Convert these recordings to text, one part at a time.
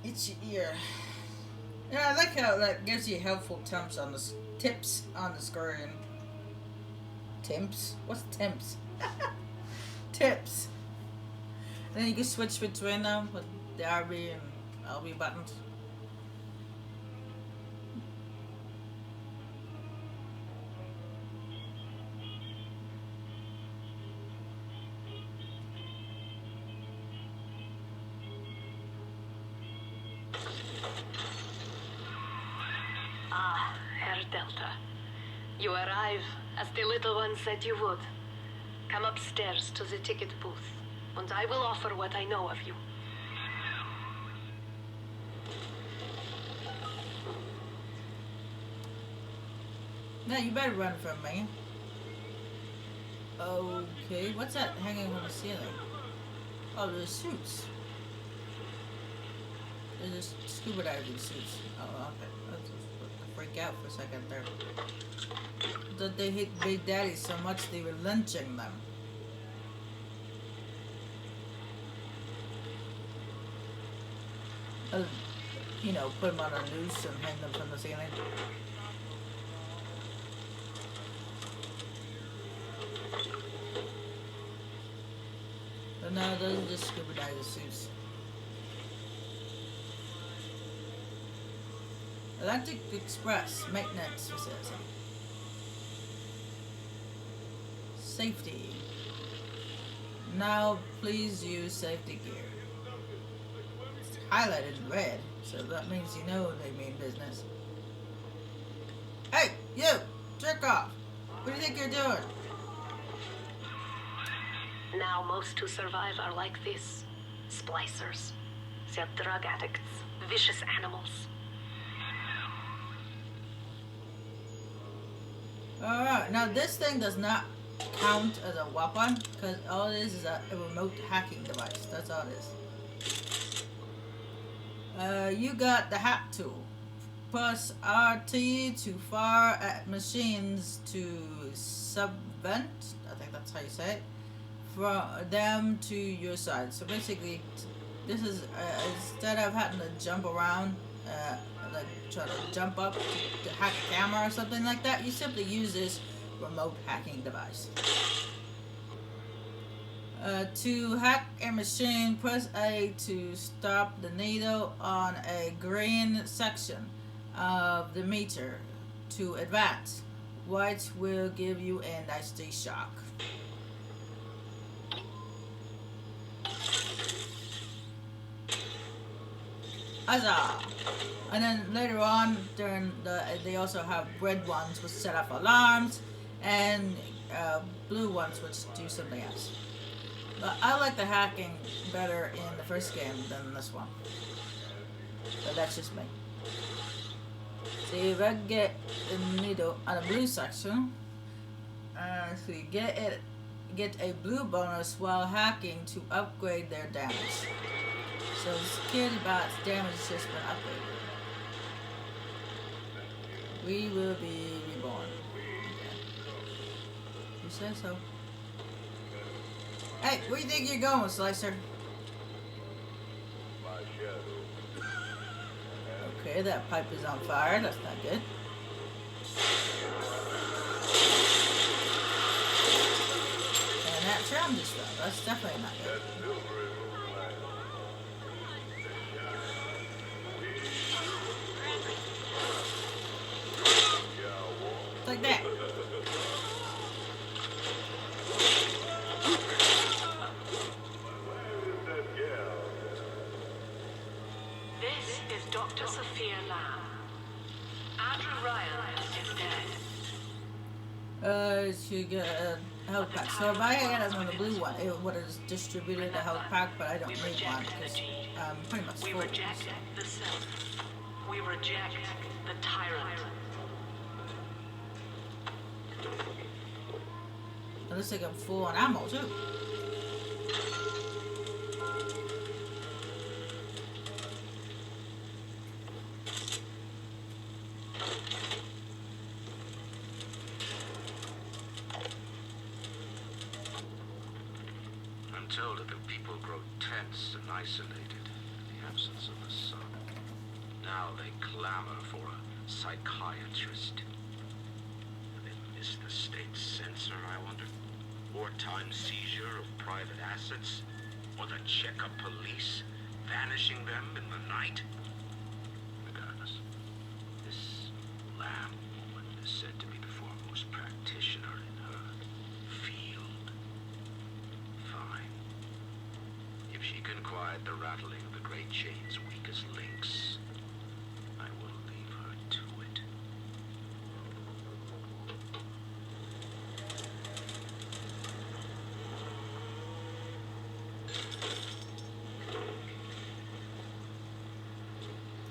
Itchy ear. Yeah, I like how that gives you helpful tips on the screen. Temps? What's temps? Tips. And then you can switch between them with the RB and LB buttons. Ah, Herr Delta. You arrive, as the little one said you would. Come upstairs to the ticket booth, and I will offer what I know of you. No, you better run from me. Okay, what's that hanging from the ceiling? Oh, there's suits. There's scuba diving suits. Oh, okay. I freak out for a second there. That they hate Big Daddy so much they were lynching them. You know, put them on a noose and hang them from the ceiling. But no, those are just scuba diver suits. Atlantic Express maintenance facility. Safety. Now please use safety gear. It's highlighted in red, so that means you know they mean business. Hey, you! Jerk off! What do you think you're doing? Now most who survive are like this. Splicers. They're drug addicts. Vicious animals. Alright, now this thing does not count as a weapon, because all it is a remote hacking device. That's all it is. You got the hack tool. Press RT to fire at machines to subvent, I think that's how you say it, from them to your side. So basically, this is instead of having to jump around, like try to jump up to hack a camera or something like that, you simply use this remote hacking device. To hack a machine, press A to stop the needle on a green section of the meter. To advance, white will give you a nasty shock. Huzzah! And then later on, they also have red ones which set off alarms, and blue ones which do something else. But I like the hacking better in the first game than this one. But that's just me. See, if I get the needle on the blue section, so you get a blue bonus while hacking to upgrade their damage. So the security bot's damage has just been upgraded. We will be reborn. Okay. You say so. Hey, where do you think you're going, Slicer? Okay, that pipe is on fire. That's not good. And that tram just fell. That's definitely not good. Like that. This is Dr. Sophia Lamb. Andrew Ryan is dead. To get a health pack. So if I had it on the blue one, it would have distributed a health pack, but I don't need one because I'm pretty much full. We reject the self. We reject the tyrant. It looks like I'm full on ammo too. I'm told that the people grow tense and isolated in the absence of the sun. Now they clamor for a psychiatrist. Do they miss the state censor, I wonder? Wartime seizure of private assets? Or the Cheka police vanishing them in the night? Regardless, this Lamb woman is said to be the foremost practitioner in her field. Fine. If she can quiet the rattling of the Great Chain's weakest links, I will leave her to it.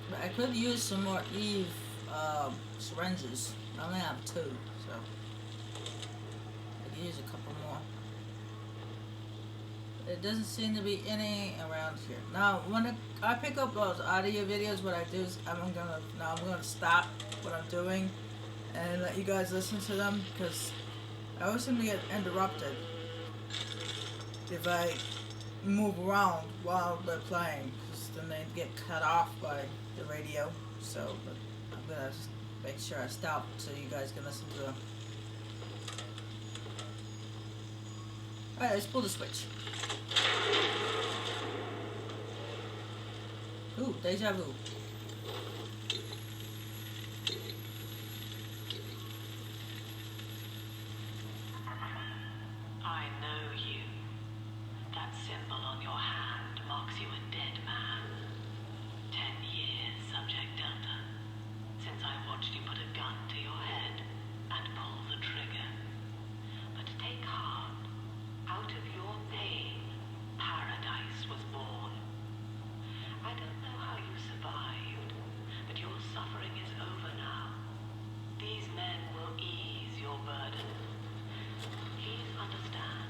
But I could use some more Eve syringes. I only have 2, so I could use a couple more. There doesn't seem to be any around here. Now, when I pick up those audio videos, what I do is I'm gonna stop what I'm doing and let you guys listen to them, because I always seem to get interrupted if I move around while they're playing, because then they get cut off by the radio. So, but I'm gonna make sure I stop so you guys can listen to them. Alright, let's pull the switch. Ooh, deja vu. I know you. That symbol on your hand marks you a dead man. 10 years, Subject Delta, since I watched you put a gun to your head and pull the trigger. But take heart. Out of your pain, paradise was born. I don't know how you survived, but your suffering is over now. These men will ease your burden. Please understand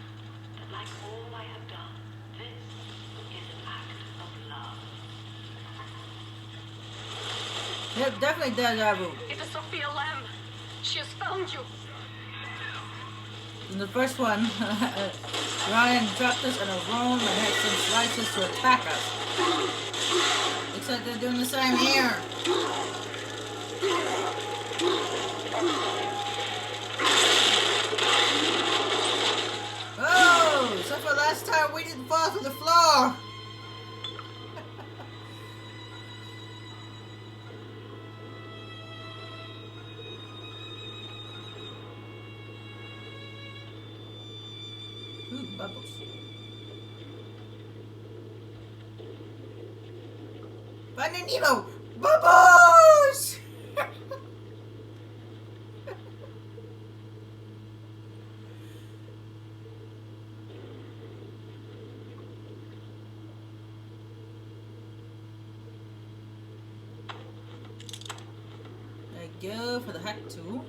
that, like all I have done, this is an act of love. Yep, definitely deja vu. It is Sophia Lamb. She has found you. In the first one, Ryan dropped us in a room and had some slices to attack us. Except they're doing the same here. Oh, so for last time we didn't fall through the floor. Ooh, bubbles. Finding Nemo! Bubbles! There you go for the hack tool.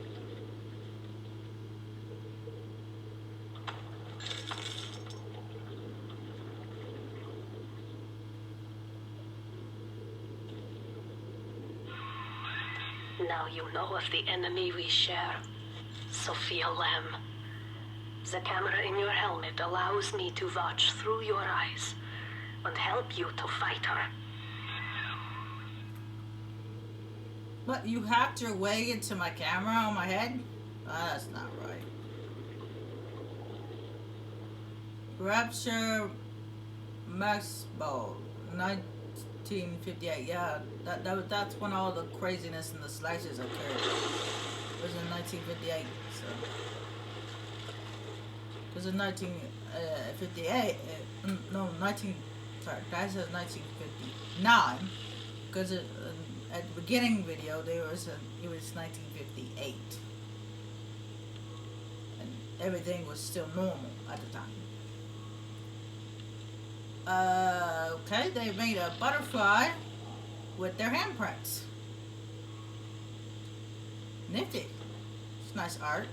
Now you know of the enemy we share, Sophia Lamb. The camera in your helmet allows me to watch through your eyes and help you to fight her. What, you hacked your way into my camera on my head? That's not right. Rapture Max Ball, 1958. Yeah, that's when all the craziness and the slashes occurred. It was in 1958, so. Because in 1958, no, sorry, that says 1959. Because at the beginning video, it was 1958. And everything was still normal at the time. Okay, they made a butterfly with their handprints. Nifty. It's nice art.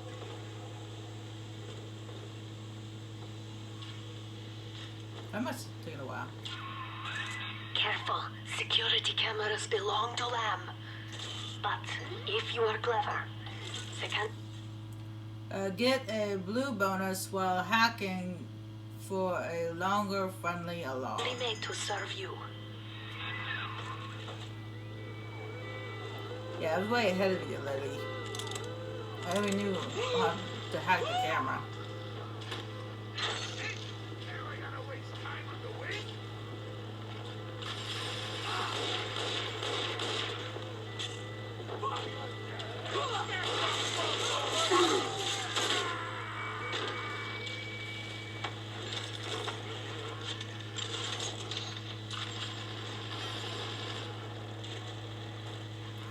That must have taken a while. Careful, security cameras belong to Lamb. But if you are clever, they can... Get a blue bonus while hacking for a longer friendly alarm. be made to serve you. Yeah, I was way ahead of you, Lily. I already knew how to hack the camera.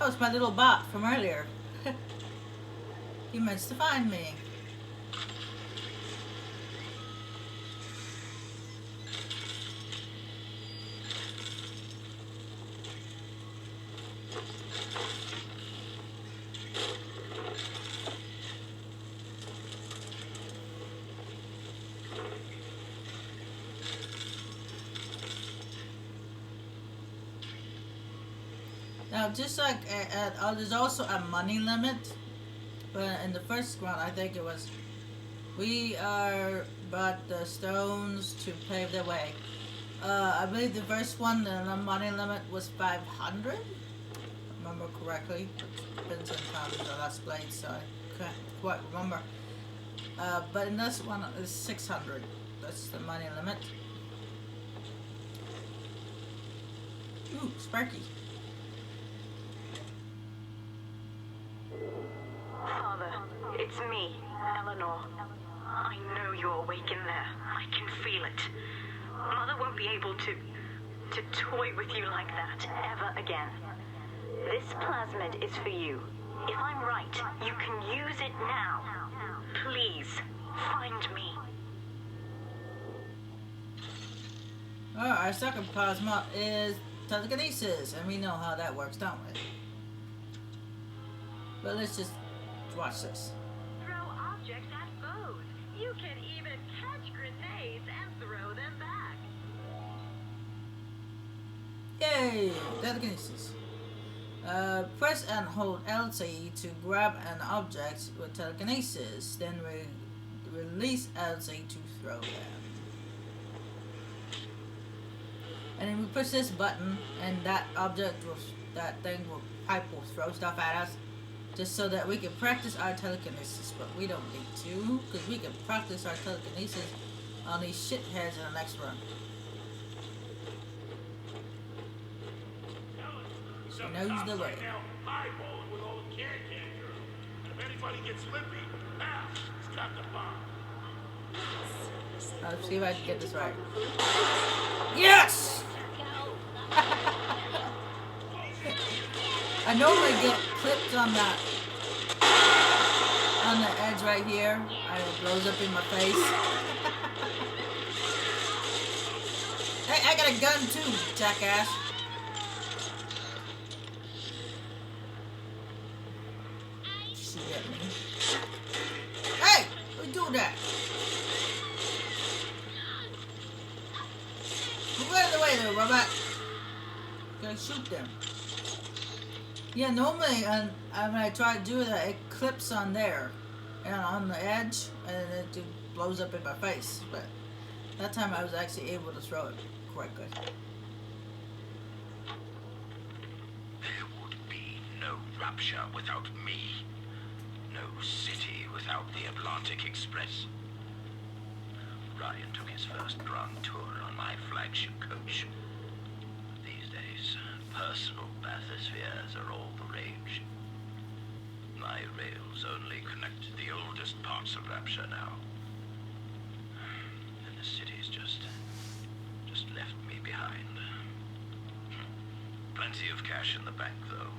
Oh, it's my little bot from earlier. He managed to find me. Now, just like there's also a money limit, but in the first round, I think it was we are bought the stones to pave the way. I believe the first one, the money limit was 500. Remember correctly. It's been some time since I last played, so I can't quite remember. But in this one, it's 600. That's the money limit. Ooh, Sparky. Father, it's me, Eleanor. I know you're awake in there. I can feel it. Mother won't be able to toy with you like that ever again. This plasmid is for you. If I'm right, you can use it now. Please, find me. Our second plasma is telekinesis, and we know how that works, don't we? But let's just watch this. Throw objects at foes. You can even catch grenades and throw them back. Yay! Telekinesis. Press and hold LT to grab an object with telekinesis, then release LT to throw them. And then we push this button, and that pipe will throw stuff at us, just so that we can practice our telekinesis. But we don't need to, because we can practice our telekinesis on these shitheads in the next run. She knows the way. Eyeballing with all the can girls. And if anybody gets lippy, now he's got the bomb. Let's see if I can get this right. Yes! I normally get clipped on the edge right here, and it blows up in my face. Hey, I got a gun too, jackass. She hit me. Hey, who do that? Move out of the way there, robot. Gotta shoot them. Yeah, normally when I try to do that, it clips on there and on the edge, and it just blows up in my face. But that time I was actually able to throw it quite good. There would be no Rapture without me. No city without the Atlantic Express. Ryan took his first grand tour on my flagship coach. These days, personal bathyspheres are all the rage. My rails only connect the oldest parts of Rapture now. And the city's just left me behind. Plenty of cash in the bank, though.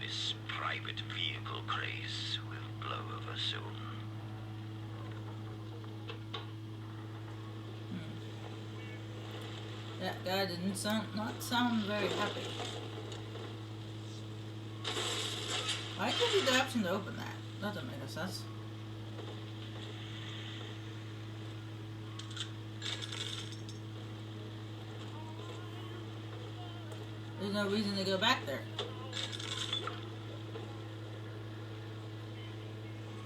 This private vehicle craze will blow over soon. That guy didn't sound very happy. Why give you the option to open that? That doesn't make sense. There's no reason to go back there.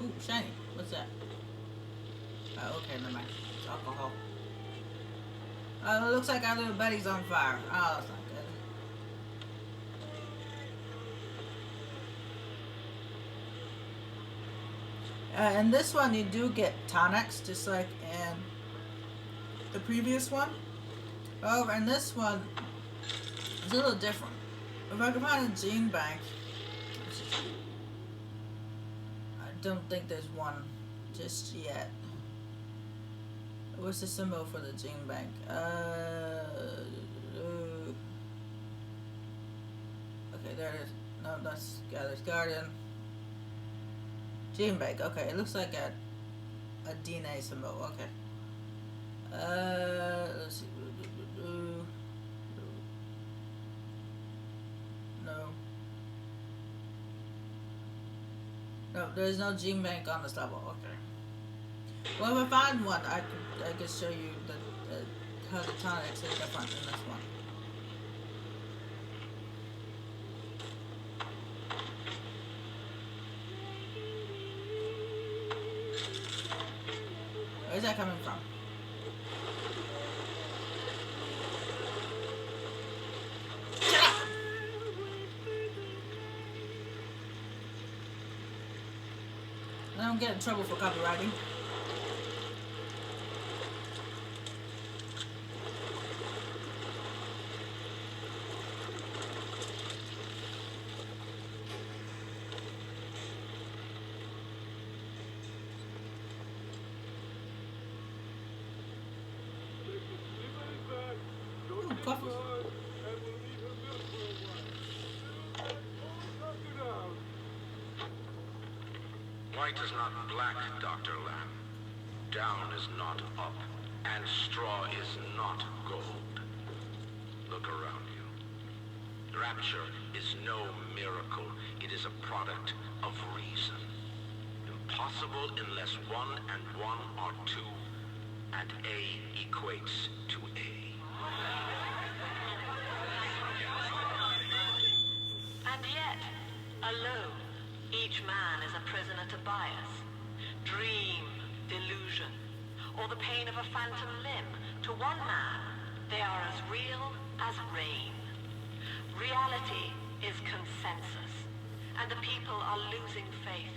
Ooh, shiny. What's that? Oh, okay, never mind. It's alcohol. It looks like our little buddy's on fire. Oh, that's not good. In this one, you do get tonics, just like in the previous one. However, in this one, it's a little different. If I can find a gene bank, I don't think there's one just yet. What's the symbol for the gene bank? Okay, there it is. No, that's Gather's Garden. Gene bank. Okay, it looks like a DNA symbol. Okay. Let's see. No. No, there's no gene bank on this level. Okay. Well, if I find one, I could show you how the tonics are different in this one. Where's that coming from? Shut up! I don't get in trouble for copywriting. Ooh, coffee. White is not black, Dr. Lamb. Down is not up, and straw is not gold. Look around you. Rapture is no miracle. It is a product of reason. Impossible unless 1 and 1 are 2, and A equates to A. And yet, alone, each man is a prisoner to bias, dream, delusion, or the pain of a phantom limb. To one man, they are as real as rain. Reality is consensus, and the people are losing faith.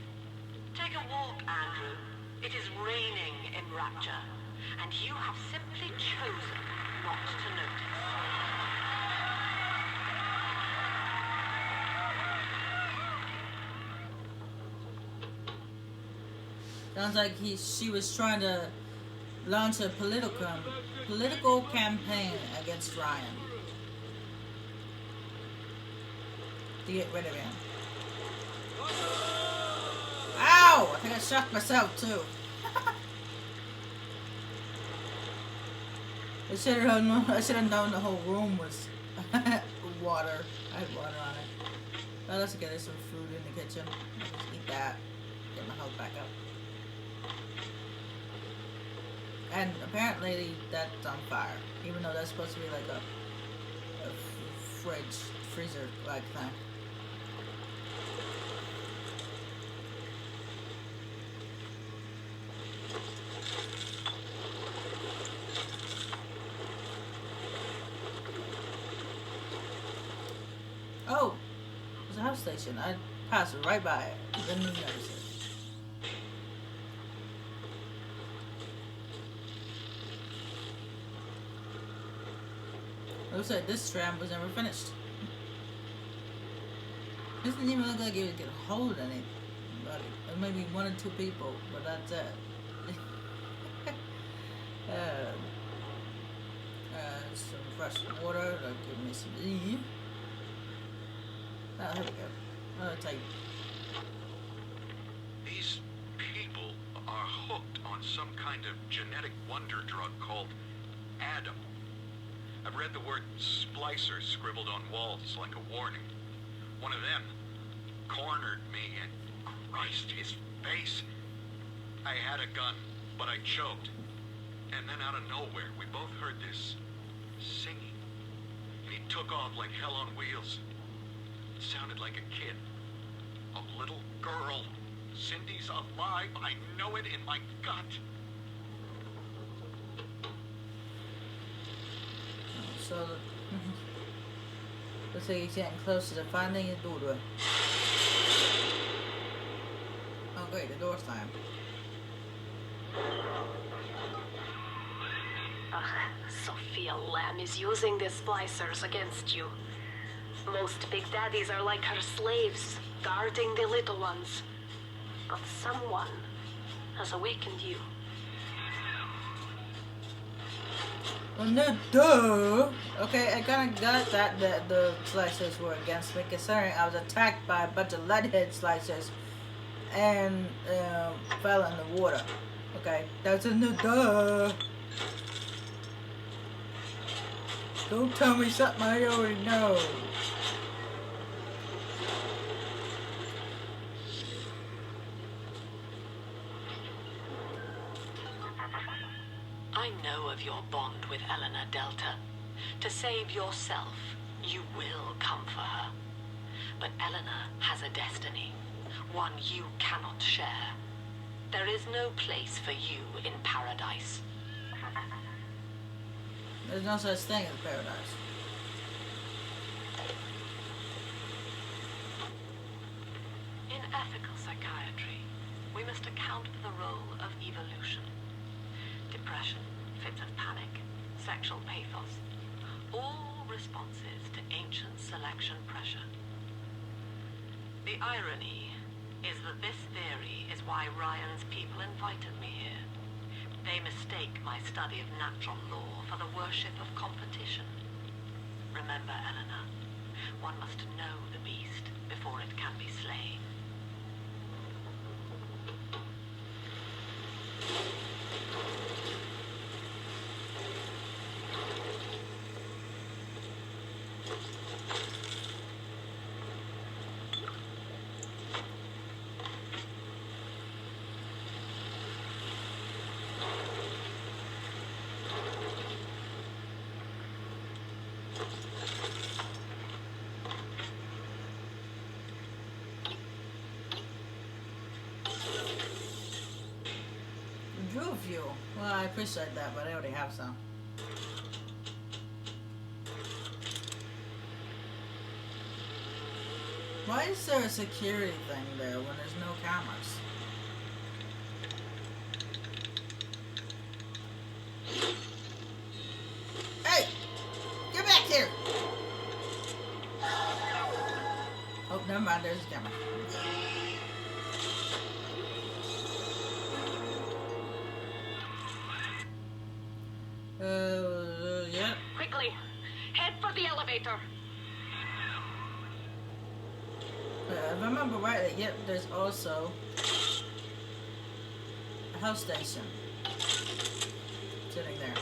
Take a walk, Andrew. It is raining in Rapture, and you have simply chosen not to notice. Sounds like she was trying to launch a political campaign against Ryan to get rid of him. Ow! I think I shot myself too. I should have known the whole room was water. I had water on it. Well, let's get some food in the kitchen. I'll just eat that. Get my health back up. And apparently that's on fire, even though that's supposed to be like a freezer like thing. Oh, there's a house station. I passed right by it. Didn't even notice it. Looks like this tram was never finished. Doesn't even look like it could hold anybody. Maybe 1 or 2 people, but that's it. Some fresh water. That'll give me some E. Oh, here we go. Oh, tight. These people are hooked on some kind of genetic wonder drug called Adam. I've read the word splicer scribbled on walls like a warning. One of them cornered me and Christ, his face. I had a gun, but I choked. And then out of nowhere, we both heard this singing. And he took off like hell on wheels. It sounded like a kid. A little girl. Cindy's alive. I know it in my gut. So, looks like he's getting closer to finding his daughter. Oh, great, the door's time. Sophia Lamb is using the splicers against you. Most big daddies are like her slaves, guarding the little ones. But someone has awakened you. Oh, no, duh! Okay, I kinda got that the slicers were against me, considering I was attacked by a bunch of leadhead slicers and fell in the water. Okay, that's a no, duh! Don't tell me something I already know. I know of your bond with Eleanor Delta. To save yourself, you will come for her. But Eleanor has a destiny, one you cannot share. There is no place for you in paradise. There's no such thing as paradise. In ethical psychiatry, we must account for the role of evolution. Depression, fits of panic, sexual pathos, all responses to ancient selection pressure. The irony is that this theory is why Ryan's people invited me here. They mistake my study of natural law for the worship of competition. Remember, Eleanor, one must know the beast before it can be slain. Drill fuel. Well, I appreciate that, but I already have some. Why is there a security thing there when there's no cameras? Hey! Get back here! Oh, never mind, there's a camera. Yeah. Quickly, head for the elevator. If I remember rightly, yep, there's also a health station sitting there.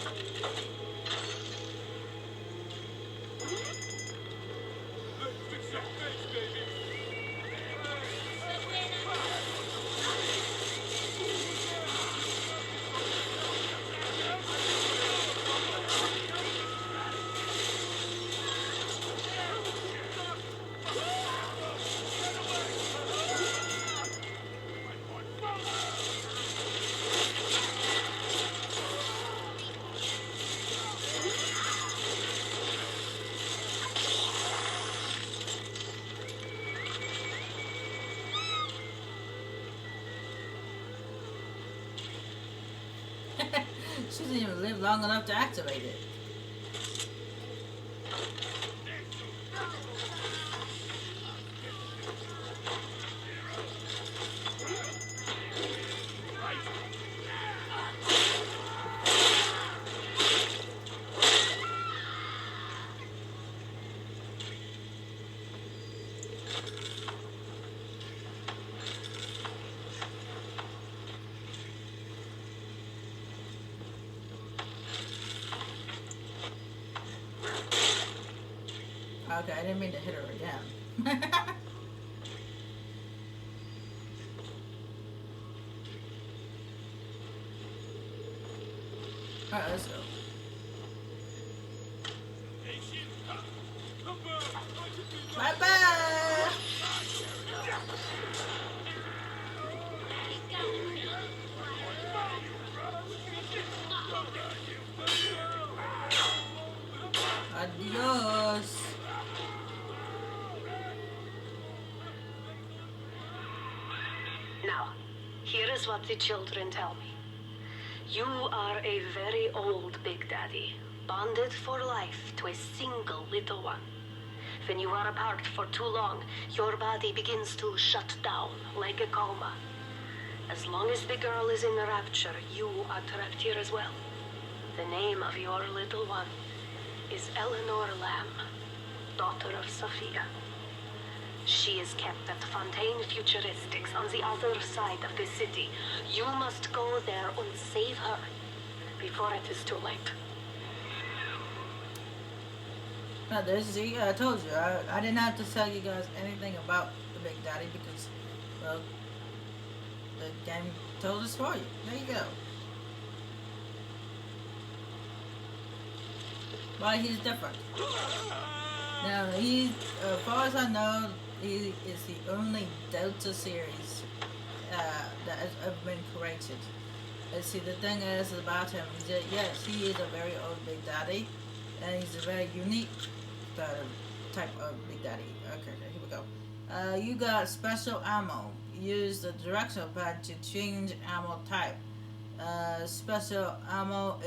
She didn't even live long enough to activate it. Okay, I didn't mean to hit her again. Alright, let's go. Bye-bye! Adios! Now, Here is what the children tell me. You are a very old Big Daddy, bonded for life to a single little one. When you are apart for too long, your body begins to shut down like a coma. As long as the girl is in the rapture, you are trapped here as well. The name of your little one is Eleanor Lamb, daughter of Sophia. She is kept at Fontaine Futuristics on the other side of the city. You must go there and save her before it is too late. Now, see, I told you, I didn't have to tell you guys anything about the Big Daddy because, well, the game told us for you. There you go. But he's different. Now, as far as I know, he is the only Delta series that has ever been created. And see, the thing is about him is that, yes, he is a very old Big Daddy, and he's a very unique type of Big Daddy. Okay, here we go. You got special ammo. Use the directional pad to change ammo type. Special ammo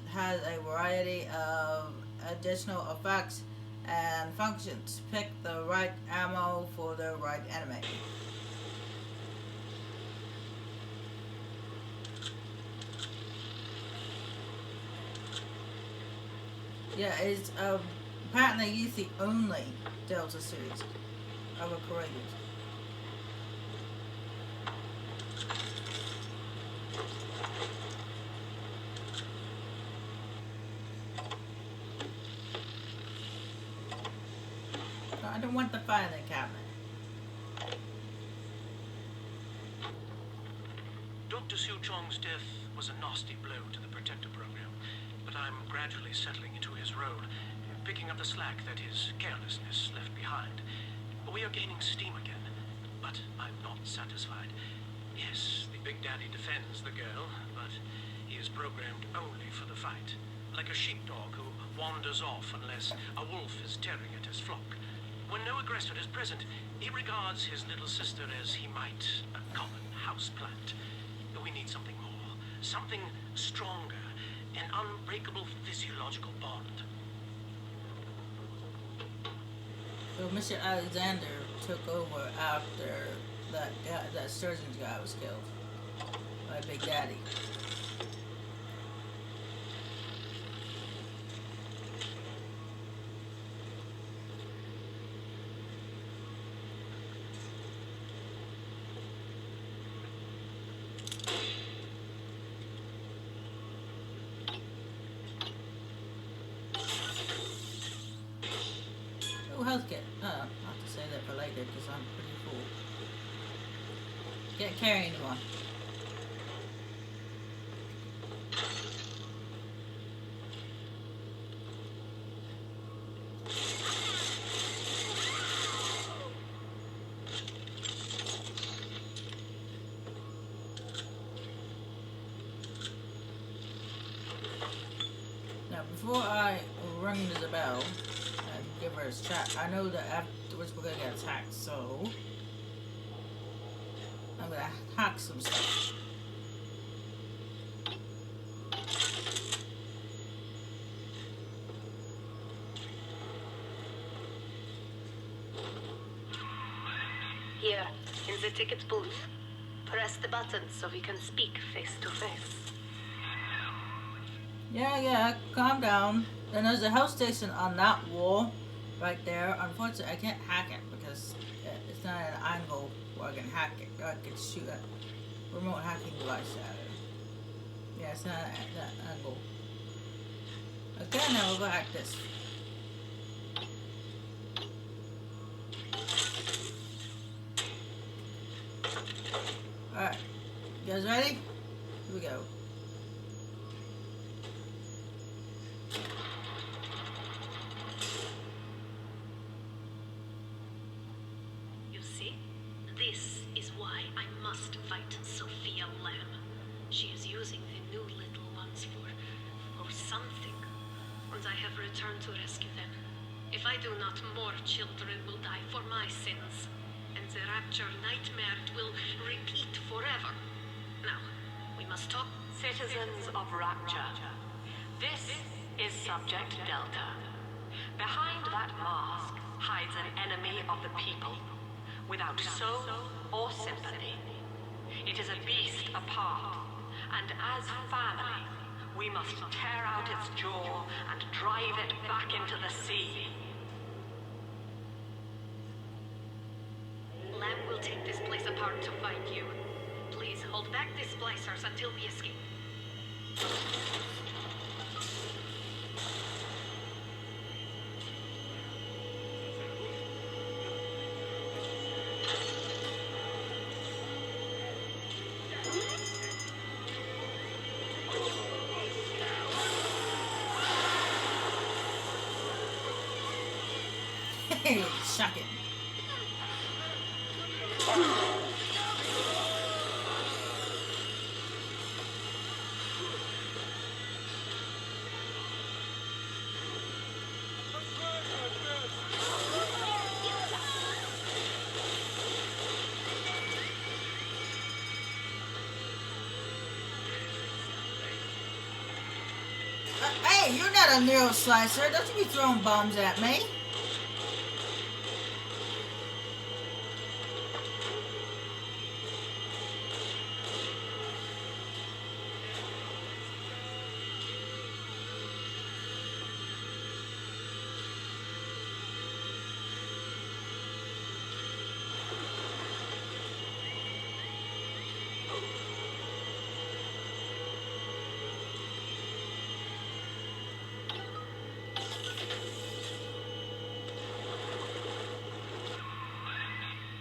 has a variety of additional effects and functions. Pick the right ammo for the right enemy. Yeah, it's apparently he's the only Delta series ever created. I don't want the filing cabinet. Dr. Su Chong's death was a nasty blow to the Protector program, but I'm gradually settling into his role, picking up the slack that his carelessness left behind. We are gaining steam again, but I'm not satisfied. Yes, the Big Daddy defends the girl, but he is programmed only for the fight, like a sheepdog who wanders off unless a wolf is tearing at his flock. When no aggressor is present, he regards his little sister as he might a common houseplant. We need something more, something stronger, an unbreakable physiological bond. So Mr. Alexander took over after that surgeon's guy was killed by Big Daddy. Oh, health kit. I'll have to say that for later because I'm pretty full. Can't carry anymore. Now, before I ring the bell and give her a chat, I know that afterwards we're gonna get attacked, so I'm gonna hack some stuff. Here, in the ticket booth. Press the button so we can speak face to face. Yeah, calm down. And there's a health station on that wall right there. Unfortunately, I can't hack it because it's not at an angle where I can hack it. I can shoot a remote hacking device at it. Yeah, it's not at that angle. Okay, now we'll go hack this. Alright, you guys ready? Here we go. You see, this is why I must fight Sophia Lamb. She is using the new little ones for something, and I have returned to rescue them. If I do not, more children will die for my sins, and The rapture nightmare will repeat forever. Now, we must talk. Citizens of Rapture, this is Subject Delta. Behind that mask hides an enemy of the people, without soul or sympathy. It is a beast apart, and as family, we must tear out its jaw and drive it back into the sea. Lamb will take this place apart to find you. Please hold back the splicers until we escape. Hey, shocking. Hey, you're not a neural slicer. Don't you be throwing bombs at me.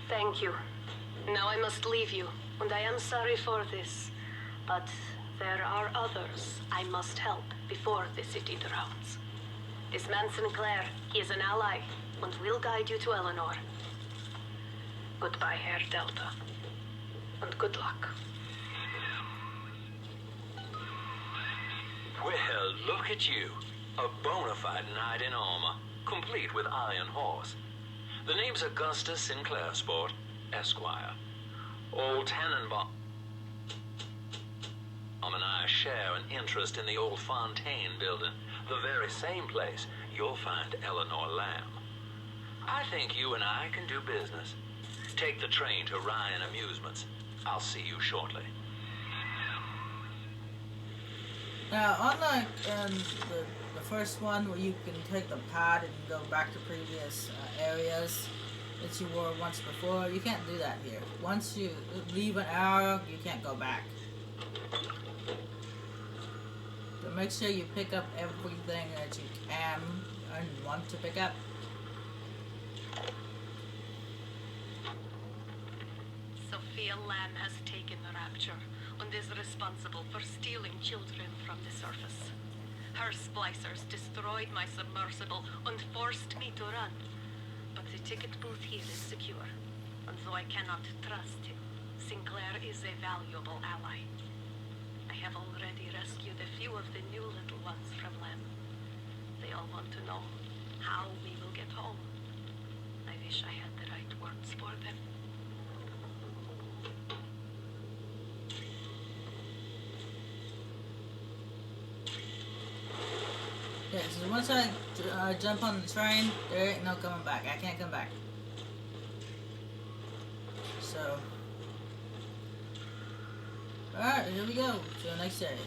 Thank you. Now I must leave you, and I am sorry for this. But there are others I must help before the city drowns. This man Sinclair, he is an ally, and will guide you to Eleanor. Goodbye, Herr Delta. And good luck. Well, look at you. A bona fide knight in armor, complete with iron horse. The name's Augustus Sinclair Sport, Esquire. Old Tannenbaum and I share an interest in the old Fontaine building, the very same place you'll find Eleanor Lamb. I think you and I can do business. Take the train to Ryan Amusements. I'll see you shortly. Now, unlike the first one where you can take the pad and go back to previous areas that you were once before, you can't do that here. Once you leave an arrow, you can't go back. So make sure you pick up everything that you can and want to pick up. Sophia Lamb has taken the rapture and is responsible for stealing children from the surface. Her splicers destroyed my submersible and forced me to run. But the ticket booth here is secure, and though I cannot trust him, Sinclair is a valuable ally. I have already rescued a few of the new little ones from Lamb. They all want to know how we will get home. I wish I had the right words for them. Yeah, so once I jump on the train, there ain't no coming back. I can't come back. So, alright, here we go to the next area.